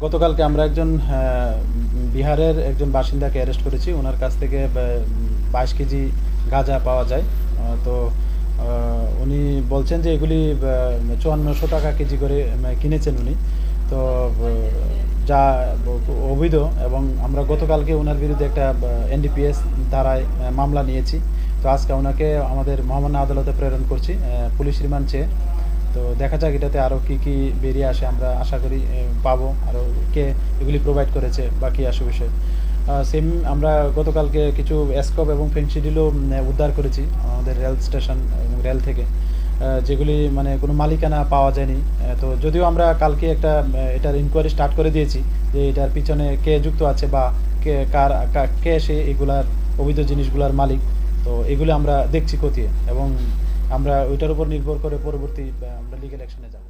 গতকালকে আমরা একজন বিহারের একজন বাসিন্দাকে অ্যারেস্ট করেছি। ওনার কাছ থেকে 22 কেজি গাঁজা পাওয়া যায়। তো উনি বলছেন যে এগুলি 5400 টাকা কেজি করে কিনেছেন উনি। তো যা অবৈধ, এবং আমরা গতকালকে ওনার বিরুদ্ধে একটা NDPS ধারায় মামলা নিয়েছি। তো আজকে ওনাকে আমাদের মহামান্য আদালতে প্রেরণ করছি পুলিশ রিমান্ড চেয়ে। তো দেখা যাক এটাতে আরও কী বেরিয়ে আসে, আমরা আশা করি পাবো আরও কে এগুলি প্রোভাইড করেছে বা কী আসে বিষয়। সেম আমরা গতকালকে কিছু স্কোপ এবং ফেন্সিডিলও উদ্ধার করেছি আমাদের রেল স্টেশন এবং রেল থেকে, যেগুলি মানে কোনো মালিকানা পাওয়া যায়নি। তো যদিও আমরা কালকে একটা এটার ইনকোয়ারি স্টার্ট করে দিয়েছি যে এটার পিছনে কে যুক্ত আছে বা কে সে এগুলার অবৈধ জিনিসগুলার মালিক। তো এগুলো আমরা দেখছি খতিয়ে, এবং আমরা ওইটার উপর নির্ভর করে পরবর্তী আমরা লিগ্যাল অ্যাকশনে যাব।